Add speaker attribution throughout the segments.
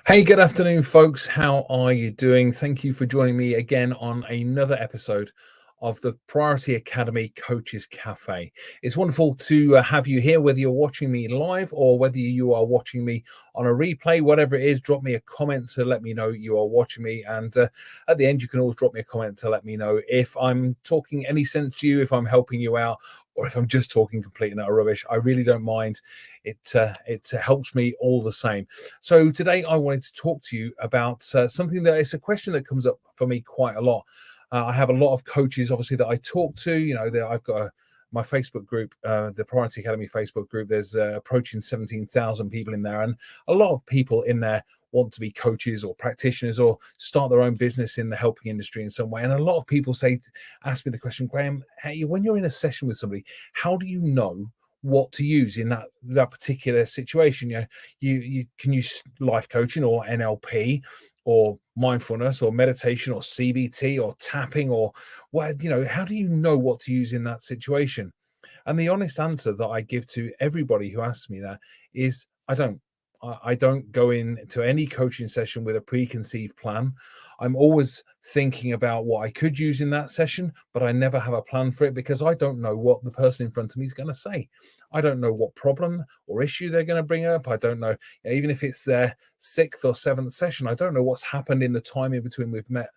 Speaker 1: Hey, good afternoon, folks. How are you doing? Thank you for joining me again on another episode of the Priority Academy Coaches Cafe. It's wonderful to have you here, whether you're watching me live or whether you are watching me on a replay, whatever it is. Drop me a comment to let me know you are watching me. And at the end, you can always drop me a comment to let me know if I'm talking any sense to you, if I'm helping you out, or if I'm just talking complete and utter rubbish. I really don't mind. It helps me all the same. So today I wanted to talk to you about something that is a question that comes up for me quite a lot. I have a lot of coaches, obviously, that I talk to. I've got my Facebook group, the Priority Academy Facebook group. There's approaching 17,000 people in there, and a lot of people in there want to be coaches or practitioners or start their own business in the helping industry in some way. And a lot of people ask me the question, Graham, hey, when you're in a session with somebody, how do you know what to use in that particular situation? You can use life coaching or NLP or mindfulness or meditation or CBT or tapping or what, how do you know what to use in that situation? And the honest answer that I give to everybody who asks me that is I don't. I don't go into any coaching session with a preconceived plan. I'm always thinking about what I could use in that session, but I never have a plan for it because I don't know what the person in front of me is going to say. I don't know what problem or issue they're going to bring up. I don't know, even if it's their sixth or seventh session, I don't know what's happened in the time in between we've met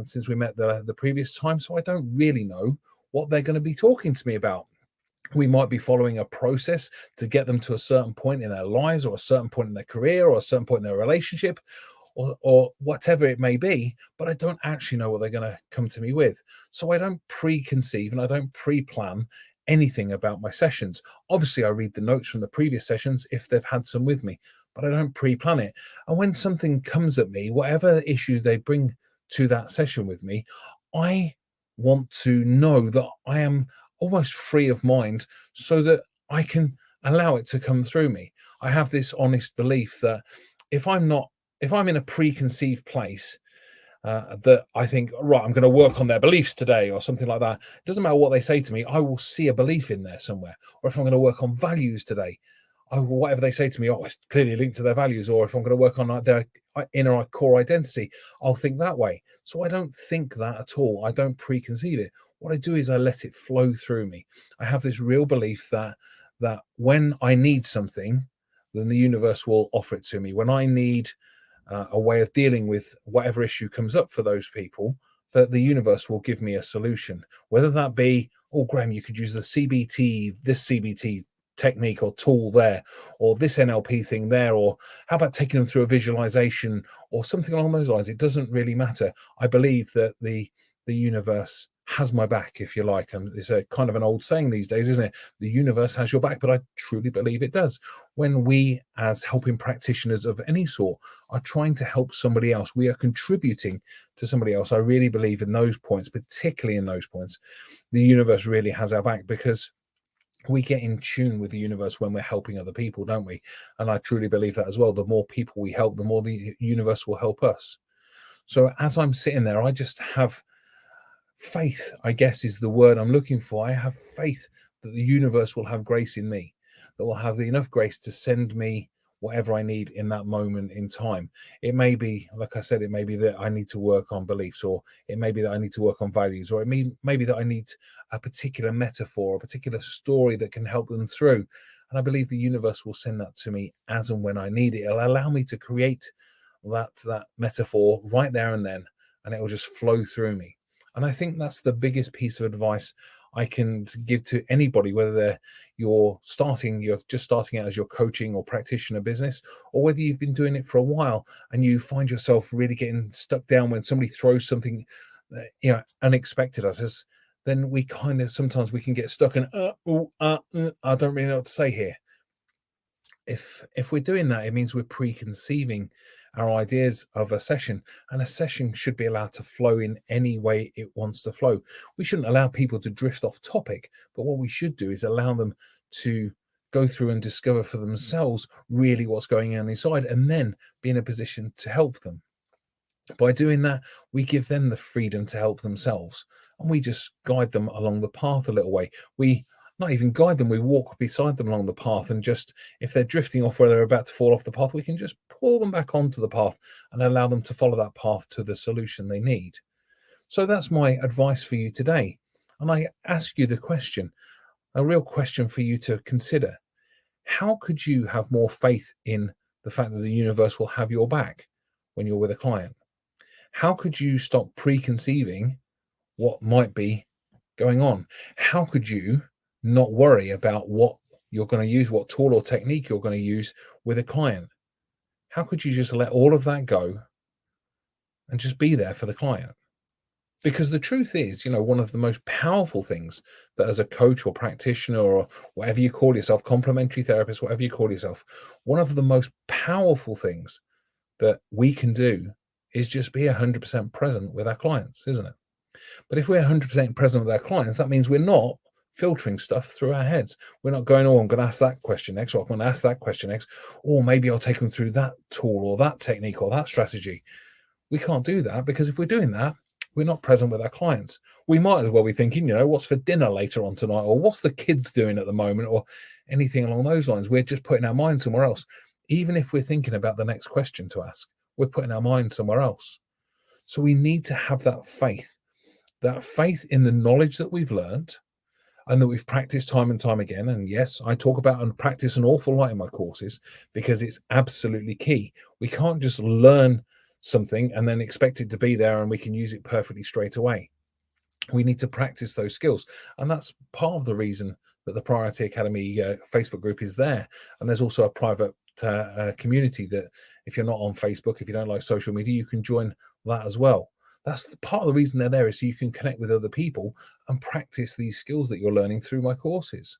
Speaker 1: since we met the previous time. So I don't really know what they're going to be talking to me about. We might be following a process to get them to a certain point in their lives or a certain point in their career or a certain point in their relationship or whatever it may be, but I don't actually know what they're going to come to me with. So I don't preconceive and I don't pre-plan anything about my sessions. Obviously, I read the notes from the previous sessions if they've had some with me, but I don't pre-plan it. And when something comes at me, whatever issue they bring to that session with me, I want to know that I am almost free of mind so that I can allow it to come through me. I have this honest belief that if I'm not, if I'm in a preconceived place, that I think, right, I'm going to work on their beliefs today or something like that. It doesn't matter what they say to me, I will see a belief in there somewhere. Or if I'm going to work on values today, whatever they say to me, it's clearly linked to their values. Or if I'm going to work on their inner core identity, I'll think that way. So I don't think that at all. I don't preconceive it. What I do is I let it flow through me. I have this real belief that when I need something, then the universe will offer it to me. When I need a way of dealing with whatever issue comes up for those people, that the universe will give me a solution. Whether that be, oh, Graham, you could use this CBT technique or tool there, or this NLP thing there, or how about taking them through a visualization or something along those lines. It doesn't really matter. I believe that the universe has my back, if you like. And it's a kind of an old saying these days, isn't it? The universe has your back, but I truly believe it does. When we, as helping practitioners of any sort, are trying to help somebody else, we are contributing to somebody else. I really believe in those points, particularly in those points, the universe really has our back, because we get in tune with the universe when we're helping other people, don't we? And I truly believe that as well. The more people we help, the more the universe will help us. So as I'm sitting there, I just have faith, I guess, is the word I'm looking for. I have faith that the universe will have grace in me, that will have enough grace to send me whatever I need in that moment in time. It may be, like I said, it may be that I need to work on beliefs, or it may be that I need to work on values, or it may be that I need a particular metaphor, a particular story that can help them through. And I believe the universe will send that to me as and when I need it. It'll allow me to create that metaphor right there and then, and it will just flow through me. And I think that's the biggest piece of advice I can give to anybody, whether you're just starting out as your coaching or practitioner business, or whether you've been doing it for a while and you find yourself really getting stuck down when somebody throws something, unexpected at us. Then sometimes we can get stuck and I don't really know what to say here. If we're doing that, it means we're preconceiving our ideas of a session, and a session should be allowed to flow in any way it wants to flow. We shouldn't allow people to drift off topic, but what we should do is allow them to go through and discover for themselves really what's going on inside, and then be in a position to help them. By doing that, we give them the freedom to help themselves, and we just guide them along the path a little way. We not even guide them. We walk beside them along the path, and just if they're drifting off where they're about to fall off the path, we can just pull them back onto the path and allow them to follow that path to the solution they need. So that's my advice for you today. And I ask you the question, a real question for you to consider. How could you have more faith in the fact that the universe will have your back when you're with a client? How could you stop preconceiving what might be going on? How could you not worry about what you're going to use, what tool or technique you're going to use with a client? How could you just let all of that go and just be there for the client? Because the truth is, one of the most powerful things that as a coach or practitioner or whatever you call yourself, complementary therapist, whatever you call yourself, one of the most powerful things that we can do is just be 100% present with our clients, isn't it? But if we're 100% present with our clients, that means we're not filtering stuff through our heads. We're not going, oh, I'm going to ask that question next, or I'm going to ask that question next, or maybe I'll take them through that tool or that technique or that strategy. We can't do that, because if we're doing that, we're not present with our clients. We might as well be thinking, what's for dinner later on tonight, or what's the kids doing at the moment, or anything along those lines.'re just putting our mind somewhere else. Even if we're thinking about the next question to ask, we're putting our mind somewhere else. So we need to have that faith in the knowledge that we've learned and that we've practiced time and time again. And yes, I talk about and practice an awful lot in my courses because it's absolutely key. We can't just learn something and then expect it to be there and we can use it perfectly straight away. We need to practice those skills. And that's part of the reason that the Priority Academy Facebook group is there. And there's also a private community that if you're not on Facebook, if you don't like social media, you can join that as well. That's part of the reason they're there, is so you can connect with other people and practice these skills that you're learning through my courses.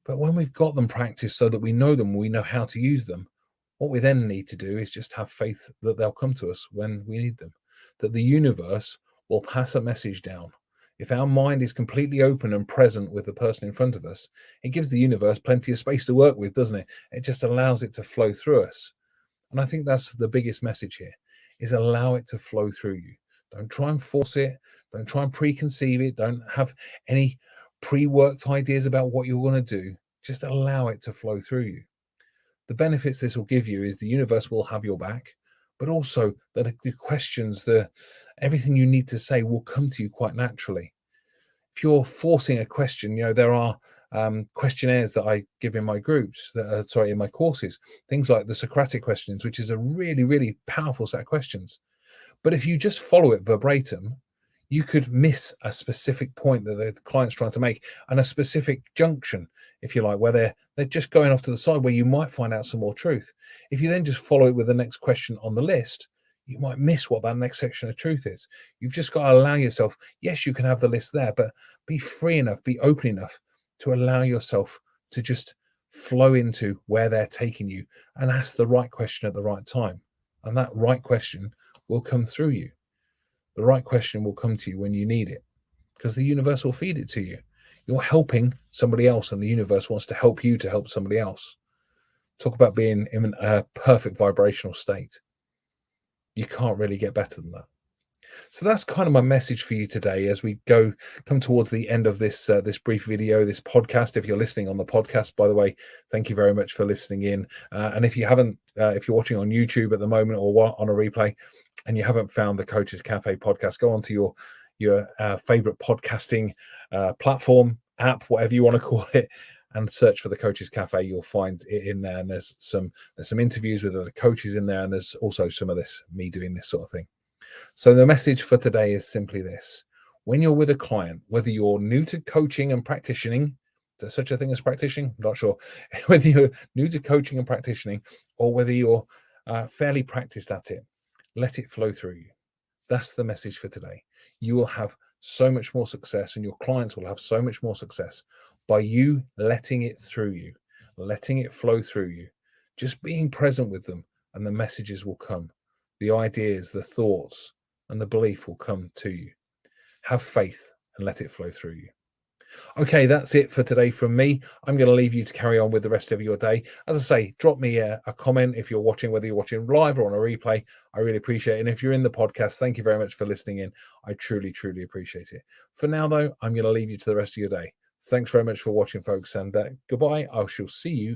Speaker 1: But when we've got them practiced so that we know them, we know how to use them, what we then need to do is just have faith that they'll come to us when we need them, that the universe will pass a message down. If our mind is completely open and present with the person in front of us, it gives the universe plenty of space to work with, doesn't it? It just allows it to flow through us. And I think that's the biggest message here, is allow it to flow through you. Don't try and force it. Don't try and preconceive it. Don't have any pre-worked ideas about what you're going to do. Just allow it to flow through you. The benefits this will give you is the universe will have your back, but also that the questions, everything you need to say will come to you quite naturally. If you're forcing a question, there are questionnaires that I give in my groups, in my courses, things like the Socratic Questions, which is a really, really powerful set of questions. But if you just follow it verbatim, you could miss a specific point that the client's trying to make, and a specific junction, if you like, where they're just going off to the side where you might find out some more truth. If you then just follow it with the next question on the list, you might miss what that next section of truth is. You've just got to allow yourself, yes, you can have the list there, but be free enough, be open enough to allow yourself to just flow into where they're taking you and ask the right question at the right time. And that right question will come through you. The right question will come to you when you need it, because the universe will feed it to you. You're helping somebody else, and the universe wants to help you to help somebody else. Talk about being in a perfect vibrational state. You can't really get better than that. So that's kind of my message for you today as we come towards the end of this brief video, this podcast. If you're listening on the podcast, by the way, thank you very much for listening in. And if you haven't, if you're watching on YouTube at the moment or on a replay, and you haven't found the Coaches Cafe podcast, go onto your favorite podcasting platform, app, whatever you want to call it, and search for the Coaches Cafe. You'll find it in there, and there's some interviews with other coaches in there, and there's also some of this, me doing this sort of thing. So the message for today is simply this: when you're with a client, whether you're new to coaching and practicing, is there such a thing as practicing? I'm not sure. Whether you're new to coaching and practicing, or whether you're fairly practiced at it, let it flow through you. That's the message for today. You will have so much more success, and your clients will have so much more success by you letting it through you, letting it flow through you, just being present with them, and the messages will come. The ideas, the thoughts, and the belief will come to you. Have faith and let it flow through you. Okay, that's it for today from me. I'm going to leave you to carry on with the rest of your day. As I say, drop me a comment if you're watching, whether you're watching live or on a replay. I really appreciate it. And if you're in the podcast, thank you very much for listening in. I truly, truly appreciate it. For now, though, I'm going to leave you to the rest of your day. Thanks very much for watching, folks, and goodbye. I shall see you